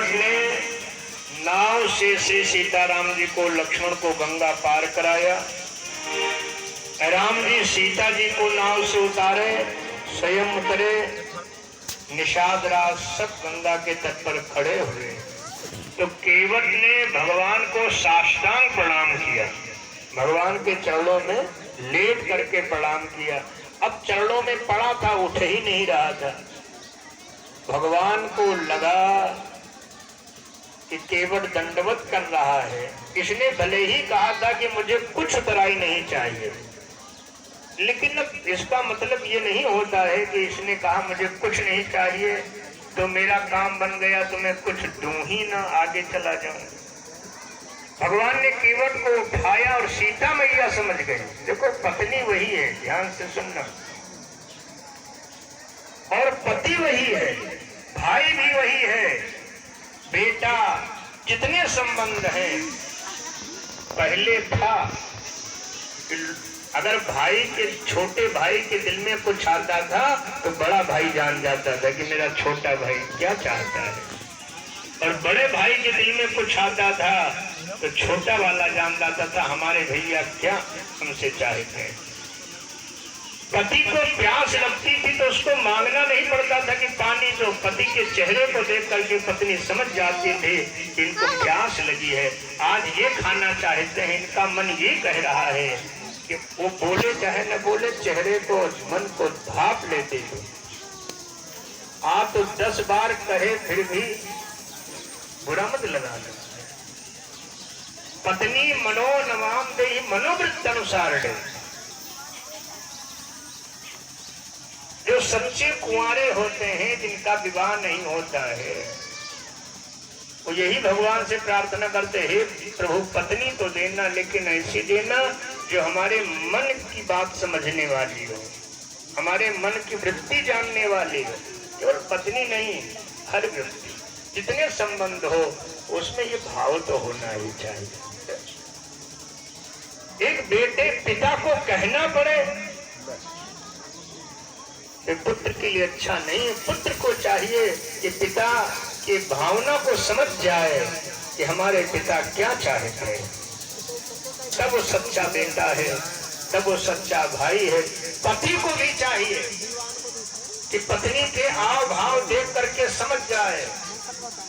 केवट ने नाव से श्री सीताराम जी को, लक्ष्मण को गंगा पार कराया। राम जी सीता जी को नाव से उतारे, स्वयं उतरे। निषाद रात सब गंगा के तट पर खड़े हुए तो केवट ने भगवान को साष्टांग प्रणाम किया, भगवान के चरणों में लेट करके प्रणाम किया। अब चरणों में पड़ा था, उठ ही नहीं रहा था। भगवान को लगा कि केवट दंडवत कर रहा है। इसने भले ही कहा था कि मुझे कुछ उतराई नहीं चाहिए, लेकिन अब इसका मतलब ये नहीं होता है कि इसने कहा मुझे कुछ नहीं चाहिए तो मेरा काम बन गया तो मैं कुछ दूं ही ना, आगे चला जाऊं। भगवान ने केवट को उठाया और सीता मैया समझ गई। देखो पत्नी वही है, ध्यान से सुनना, और पति वही है, भाई भी वही है, बेटा, जितने संबंध हैं। पहले था अगर भाई के, छोटे भाई के दिल में कुछ आता था तो बड़ा भाई जान जाता था कि मेरा छोटा भाई क्या चाहता है, और बड़े भाई के दिल में कुछ आता था तो छोटा वाला जान जाता था हमारे भैया क्या हमसे चाहते हैं। पति को प्यास लगती थी तो उसको मांगना नहीं पड़ता था कि पानी दो, पति के चेहरे को देख करके पत्नी समझ जाती थी कि इनको प्यास लगी है, आज ये खाना चाहते हैं, इनका मन ये कह रहा है कि वो बोले चाहे न बोले, चेहरे को, मन को भाप लेते थे। आप तो 10 बार कहे फिर भी बुरा मत लगाना। पत्नी मनो नमाम देहि मनोवृत्त अनुसार है। जो सच्चे कुंवारे होते हैं, जिनका विवाह नहीं होता है, वो यही भगवान से प्रार्थना करते हैं, प्रभु पत्नी तो देना, लेकिन ऐसी देना जो हमारे मन की बात समझने वाली हो, हमारे मन की वृत्ति जानने वाली हो। केवल पत्नी नहीं, हर व्यक्ति, जितने संबंध हो उसमें ये भाव तो होना ही चाहिए। एक बेटे पिता को कहना पड़े कि पुत्र के लिए अच्छा नहीं है, पुत्र को चाहिए कि पिता की भावना को समझ जाए कि हमारे पिता क्या चाहते हैं, तब वो सच्चा बेटा है, तब वो सच्चा भाई है। पति को भी चाहिए कि पत्नी के आव भाव देख करके समझ जाए,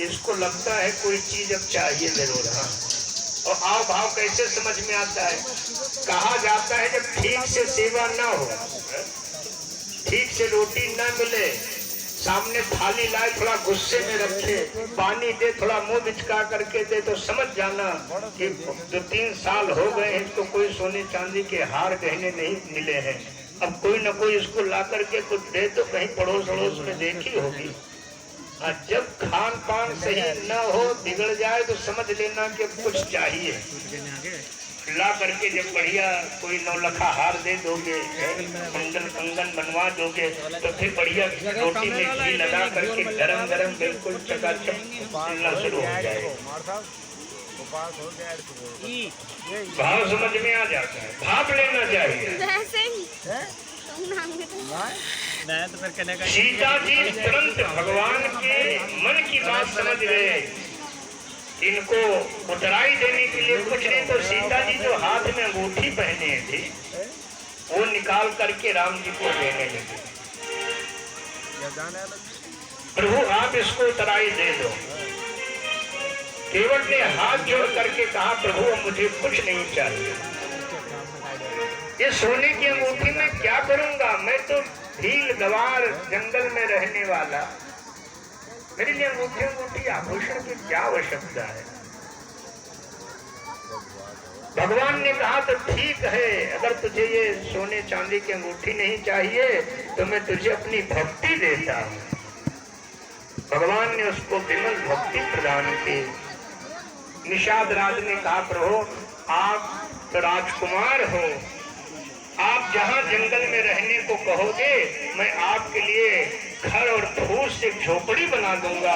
इसको लगता है कोई चीज अब चाहिए जरूर। हाँ, और आव भाव कैसे समझ में आता है? कहा जाता है जब ठीक से सेवा न हो, ठीक से रोटी न मिले, सामने थाली लाए थोड़ा गुस्से में रखे, पानी दे थोड़ा मुंह बिचका करके दे, तो समझ जाना कि 2-3 साल हो गए हैं, इसको कोई सोने चांदी के हार गहने नहीं मिले हैं। अब कोई न कोई इसको ला करके कुछ दे तो कहीं पड़ोस अड़ोस में देखी होगी। और जब खान पान सही न हो, बिगड़ जाए, तो समझ लेना कि कुछ चाहिए। ला करके जब बढ़िया कोई 9 लखा हार दे दोगे, मंगल कंगन बनवा दोगे, तो फिर बढ़िया रोटी में घी लगा करके गरम गरम बिल्कुल चकाचक चलना शुरू हो जाए। भाव समझ में आ जाता है, भाप लेना चाहिए। सीता जी तुरंत भगवान के मन की बात समझ गए। इनको उतराई देने के लिए कुछ नहीं तो सीता जी जो हाथ में अंगूठी पहने थे वो निकाल करके राम जी को देने लगे। प्रभु आप इसको उतराई दे दो। केवट ने हाथ जोड़ करके कहा प्रभु मुझे कुछ नहीं चाहिए, ये सोने की अंगूठी मैं क्या करूंगा, मैं तो भील गवार जंगल में रहने वाला, मेरे लिए अंगूठी आभूषण की क्या आवश्यकता है। भगवान ने कहा तो ठीक है, अगर तुझे ये सोने चांदी की अंगूठी नहीं चाहिए तो मैं तुझे अपनी भक्ति देता हूँ। भगवान ने उसको विमल भक्ति प्रदान की। निषाद राज ने कहा प्रभु आप तो राजकुमार हो, आप जहाँ जंगल में रहने को कहोगे मैं आपके लिए घर और फूस से झोपड़ी बना दूंगा,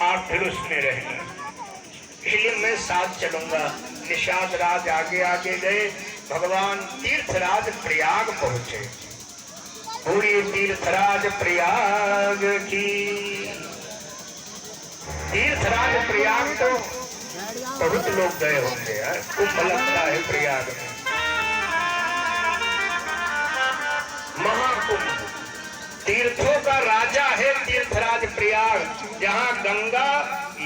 आप फिर उसमें रहना, इसलिए मैं साथ चलूंगा। निषाद राज आगे आगे गए। भगवान तीर्थराज प्रयाग पहुंचे। पूरी तीर्थराज प्रयाग की। तीर्थराज प्रयाग तो बहुत लोग गए होंगे यार, कुंभ लगता है प्रयाग में, महाकुंभ, तीर्थों का राजा है तीर्थराज प्रयाग, जहाँ गंगा,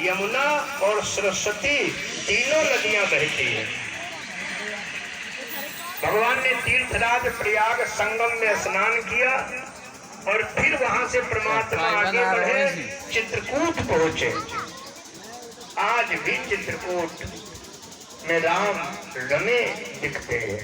यमुना और सरस्वती तीनों नदियां बहती हैं। भगवान ने तीर्थराज प्रयाग संगम में स्नान किया और फिर वहां से परमात्मा आगे बढ़े, चित्रकूट पहुंचे। आज भी चित्रकूट में राम रमे दिखते हैं।